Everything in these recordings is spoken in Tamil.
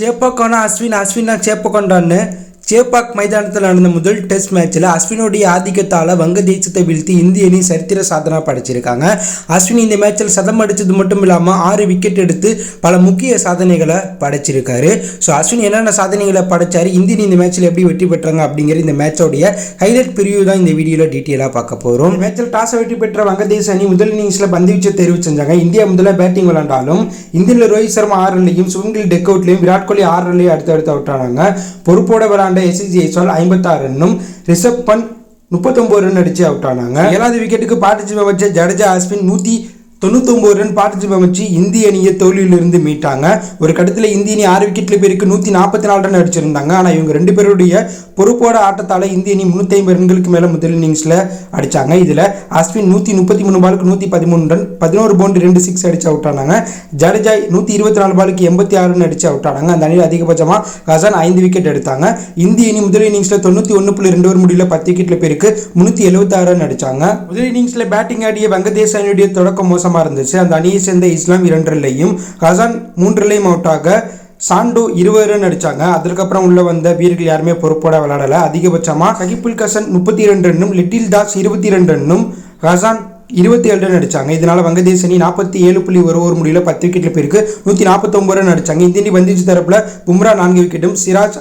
சேப்பாக்கான அஸ்வின் சேப்பாக்கான்னு சேப்பாக் மைதானத்தில் நடந்த முதல் டெஸ்ட் மேட்ச்சில் அஸ்வினுடைய ஆதிக்கத்தால் வங்கதேசத்தை வீழ்த்தி இந்திய அணி சரித்திர சாதனை படைச்சிருக்காங்க. அஸ்வின் இந்த மேட்ச்சில் சதம் அடித்தது மட்டும் இல்லாமல் 6 விக்கெட் எடுத்து பல முக்கிய சாதனைகளை படைச்சிருக்காரு. ஸோ அஸ்வின் என்னென்ன சாதனைகளை படைச்சார், இந்திய அணி இந்த மேட்ச்சில் எப்படி வெற்றி பெற்றாங்க அப்படிங்கிற இந்த மேட்சோடைய ஹைலைட் பிரிவு தான் இந்த வீடியோவில் டீட்டெயிலாக பார்க்க போகிறோம். மேட்ச்சில் டாஸ் வெற்றி பெற்ற வங்கதேச அணி முதல் இன்னிங்ஸில் பந்து வீச்சை தெரிவு செஞ்சாங்க. இந்தியா முதல்ல பேட்டிங் விளையாண்டாலும் இந்தியில் ரோஹித் சர்மா 6 ரன்லையும் சுவங்கில் டெக் அவுட்லையும் விராட் கோலி 6 ரன்லையும் அடுத்தடுத்து அவுட் ஆனாங்க. பொறுப்போட விளையாண்ட எஸ்சி ஜெய்ஸ்வால் 56 ரன்னும் ரிஷப் பண்ட் 39 ரன் அடிச்சு அவுட் ஆனாங்க. 7வது விக்கெட்டுக்கு பார்ட்டிசிபேட் வச்ச ஜடேஜா அஸ்வின் 199 ரன் பார்ட்டிசிபேட் வச்சு இந்திய அணியை தோல்வியிலிருந்து மீட்டாங்க. ஒரு கட்டத்தில் இந்திய அணி 6 விக்கெட்ல பேருக்கு 144 ரன் அடிச்சிருந்தாங்க. ஆனால் இவங்க 2 பேருடைய பொறுப்போட ஆட்டத்தால் இந்திய அணி 350 ரன்களுக்கு மேலே முதல் இன்னிங்ஸில் அடித்தாங்க. இதில் அஸ்வின் 133 பாலுக்கு 113 ரன் 11 பவுண்டரி 2 6 அடிச்சு அவுட் ஆனாங்க. ஜடேஜா 124 பாலுக்கு 86 ரன் அடிச்சு அவுட் ஆனாங்க. அந்த அணியில் அதிகபட்சமாக ஹசன் 5 விக்கெட் எடுத்தாங்க. இந்திய அணி முதல் இன்னிங்ஸில் 91.2 முடியல 10 விக்கெட்ல பேருக்கு 376 ரன் அடிச்சாங்க. முதல் இன்னிங்ஸில் பேட்டிங் ஆடிய வங்கதேச அணியுடைய தொடக்கம் மோசமாக இருந்துச்சு. அந்த அணியை சேர்ந்த இஸ்லாம் 2 ரன்லையும் ஹசன் 3 ரன்லையும் அவுட் ஆக சாண்டோ 20 ரன் அடிச்சாங்க. அதற்கப்புறம் உள்ள வந்த வீரர்கள் யாருமே பொறுப்போட விளையாடல. அதிகபட்சமாக சகிபுல் ஹசன் 32 ரன்னும் லிட்டில் தாஸ் 22 ரன்னும் ஹசான் 27 ரன் அடிச்சாங்க. இதனால வங்கதேச அணி 47.11 முடியல 10 விக்கெட்ல பேருக்கு 149 ரன் அடிச்சாங்க. இந்திய அணி பந்து வீச்சு தரப்புல பும்ரா 4 விக்கெட்டும் சிராஜ்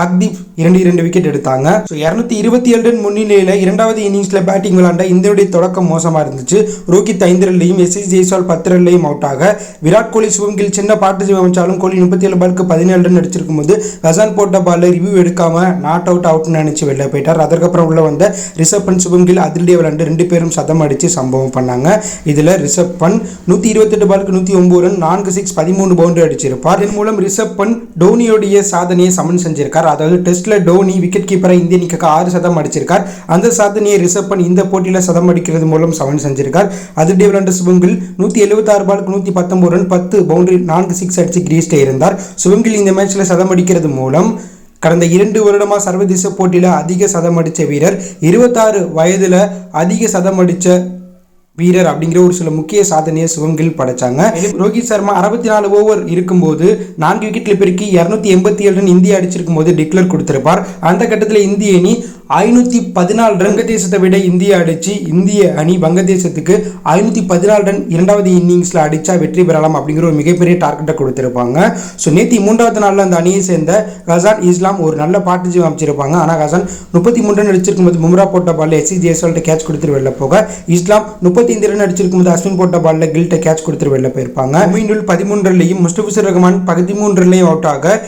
அக்தீப் 2 விக்கெட் எடுத்தாங்க. 227 ரன் முன்னிலையில் 2வது இன்னிங்ஸில் பேட்டிங் விளையாண்ட இந்தியாவுடைய தொடக்கம் மோசமாக இருந்துச்சு. ரோஹித் 5 ரன்லையும் எஸ்சி ஜெய்ஸ்வால் 10 ரன்லையும் அவுட் ஆக விராட் கோலி சுவங்கில் சின்ன பார்ட்டிசிபேட் அமைச்சாலும் கோலி 37 பாலுக்கு 17 ரன் அடிச்சிருக்கும் போது ஹசான் போட்ட பாலில் ரிவ்யூ எடுக்காம நாட் அவுட்னு நினைச்சு வெளில போயிட்டார். அதற்கப்புறம் உள்ள வந்த ரிஷப் பண்ட் சுவங்கில் அதிரடியாக விளையாண்டு 2 பேரும் சதம் அடித்து சம்பவம் பண்ணாங்க. இதில் ரிஷப் பண்ட் 128 பாலுக்கு 109 ரன் 4 6 13 பவுண்டரி அடிச்சிருப்பார். இதன் மூலம் ரிஷப் பண்ட் டோனியோடைய சாதனையை சமன் செஞ்சிருக்கார். அதாவது டெஸ்ட்ல டோனி விக்கெட் கீப்பரா இந்திய அணிக்கு 6 சதம் அடிச்சிருக்கார். அந்த சாதனையை ரிஷப் பண்ட் இந்த போட்டியில சதம் அடிக்கிறது மூலம் சமன் செஞ்சிருக்கார். அதிரடி விளையாண்ட சுவங்கில் 176 பாலுக்கு 119 ரன் 10 பவுண்டரி 4 6 அடிச்சு கிரீஸ்ல இருந்தார். சுவங்கில் இந்த மேட்ச்ல சதம் அடிக்கிறது மூலம் கடந்த 2 வருடமா சர்வதேச போட்டியில அதிக சதம் அடிச்ச வீரர், 26 வயதுல அதிக சதம் அடிச்ச வீரர் அப்படிங்கிற ஒரு சில முக்கிய சாதனையை சுவங்கில் படைச்சாங்க. ரோஹித் சர்மா 64 ஓவர் இருக்கும்போது 4 விக்கெட்ல பெருக்கி 287 ரன் இந்தியா அடிச்சிருக்கும் போது டிக்ளேர் கொடுத்திருப்பார். அந்த கட்டத்தில் இந்திய அணி 514 ரன் வங்கதேசத்தை விட இந்தியா அடிச்சு இந்திய அணி வங்கதேசத்துக்கு 514 ரன் 2வது இன்னிங்ஸ்ல அடிச்சா வெற்றி பெறலாம் அப்படிங்கிற ஒரு மிகப்பெரிய டார்கெட்டை கொடுத்திருப்பாங்க. ஸோ நேற்று 3வது நாளில் அந்த அணியை சேர்ந்த ஹசான் இஸ்லாம் ஒரு நல்ல பார்ட்டிசிபேட் அமைச்சிருப்பாங்க. ஆனால் ஹசான் 33 ரன் அடிச்சிருக்கும் போது பும்ரா போட்ட பால்ல எஸ்சி ஜெய்ஸ்வால்ட்ட கேட்ச் கொடுத்துட்டு வெளில போக இஸ்லாம் 35 ரன் அடிச்சிருக்கும் போது அஸ்வின் போட்ட பால்ல கில்ட்ட கேட்ச் கொடுத்துட்டு வெளில போயிருப்பாங்க. மீண்டும் 13 ரன்லையும் முஸ்தபிசுர் ரஹ்மான் 13 ரன்லையும் அவுட் ஆக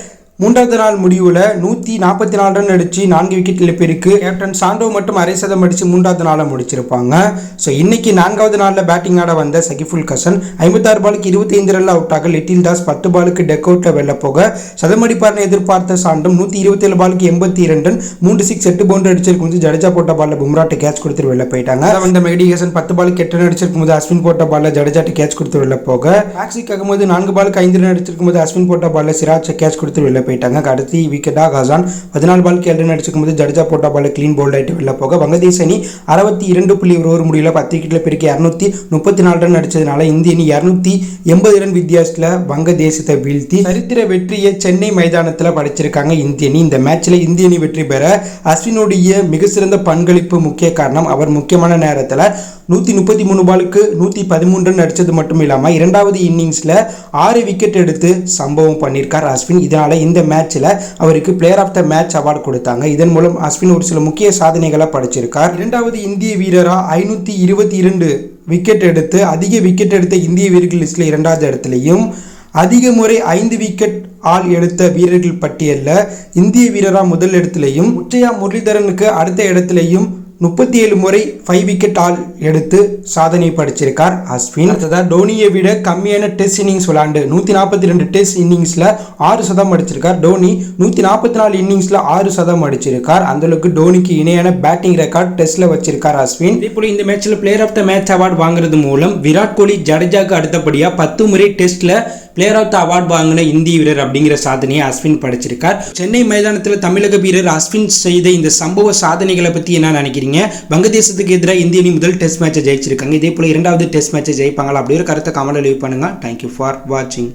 3வது நாள் முடிவில் 144 ரன் அடிச்சு 4 விக்கெட்ல பேருக்கு கேப்டன் சாண்டோ மட்டும் அரை சதம் அடிச்சு 3வது நாளை முடிச்சிருப்பாங்க. ஸோ இன்னைக்கு 4வது நாளில் பேட்டிங் ஆட வந்த சகிபுல் ஹசன் 56 பாலுக்கு 25 ரன்ல அவுட் ஆக லிட்டில் தாஸ் 10 பாலுக்கு டெக் அவுட்ல வெளில போக சதம் அடிப்பார்னு எதிர்பார்த்த சாண்டும் 127 பாலுக்கு 82 ரன் 3 6 8 பவுண்டரி அடிச்சிருக்கும் போது ஜடேஜா போட்ட பால்ல பும்ராட்ட கேட்ச் கொடுத்துட்டு வெளில போயிட்டாங்க. வந்த மெஹடி ஹசன் 10 பாலுக்கு 8 ரன் அடிச்சிருக்கும் போது அஸ்வின் போட்ட பால்ல ஜடேஜாட்ட கேட்ச் கொடுத்து வெளில போக மேக்ஸிக் ஆகும்போது 4 பாலுக்கு 5 ரன் அடிச்சிருக்கும் போது அஸ்வின் போட்ட பால்ல சிராஜ் கேட்ச் கொடுத்து வெளில போயிட்டாங்க. அடுத்து விக்கெட்டாக ஹசான் 14 பாலுக்கு 7 ரன் அடிச்சிருக்கும் போது ஜடேஜா போட்ட பால் கிளீன் போல்ட் ஆகிட்டு வெளில போக வங்கதேச அணி 62.11 முடியல 10 விக்கெட்ல பெருக்கி 234 ரன் அடிச்சதுனால இந்திய அணி 280 ரன் வித்தியாசத்தில் வங்கதேசத்தை வீழ்த்தி சரித்திர வெற்றியை சென்னை மைதானத்தில் படைச்சிருக்காங்க இந்திய அணி. இந்த மேட்ச்ல இந்திய அணி வெற்றி பெற அஸ்வினுடைய மிக சிறந்த பங்களிப்பு முக்கிய காரணம். அவர் முக்கியமான நேரத்தில் 133 பாலுக்கு 113 ரன் அடிச்சது மட்டும் இல்லாமல் 2வது இன்னிங்ஸ்ல 6 விக்கெட் எடுத்து சம்பவம் பண்ணியிருக்கார் அஸ்வின். இதனால இந்த மேட்ச்ல அவருக்கு player of the match award கொடுத்தாங்க. இதன் மூலம் அஸ்வின் ஒரு சில முக்கிய சாதனைகளை படைச்சிருக்கார். 2வது இந்திய வீரரா 522 விக்கெட் எடுத்து அதிக விக்கெட் எடுத்த இந்திய வீரர்கள் லிஸ்ட்ல 2வது இடத்துலையும் அதிக முறை 5 விக்கெட் ஆல் எடுத்த வீரர்கள் பட்டியலில் இந்திய வீரரா முதல் இடத்திலையும் உச்சயா முரளிதரனுக்கு அடுத்த இடத்திலையும் 37 முறை 5 விக்கெட் ஆல் எடுத்து சாதனை படைச்சிருக்கார் அஸ்வின். அடுத்ததாக டோனியை விட கம்மியான டெஸ்ட் இன்னிங்ஸ் விளையாண்டு 142 டெஸ்ட் இன்னிங்ஸ்ல 6 சதம் அடிச்சிருக்கார். டோனி 144 இன்னிங்ஸ்ல 6 சதம் அடிச்சிருக்கார். அந்த அளவுக்கு டோனிக்கு இணையான பேட்டிங் ரெக்கார்ட் டெஸ்ட்ல வச்சிருக்கார் அஸ்வின். இதேபோல இந்த மேட்ச்ல player of the match award வாங்குறது மூலம் விராட் கோலி ஜடேஜாக்கு அடுத்தபடியா 10 முறை டெஸ்ட்ல பிளேயர் ஆஃப் த அவார்டு வாங்கின இந்திய வீரர் அப்படிங்கிற சாதனையை அஸ்வின் படைச்சிருக்கார். சென்னை மைதானத்தில் தமிழக வீரர் அஸ்வின் செய்த இந்த சம்பவ சாதனைகளை பற்றி என்ன நினைக்கிறீங்க? வங்கதேசத்துக்கு எதிராக இந்திய அணி முதல் டெஸ்ட் மேட்சை ஜெயிச்சிருக்காங்க. இதே போல 2வது டெஸ்ட் மேட்சை ஜெயிப்பாங்களா அப்படி ஒரு கருத்தை கமெண்ட்ல லீவ் பண்ணுங்க. தேங்க்யூ ஃபார் வாட்சிங்.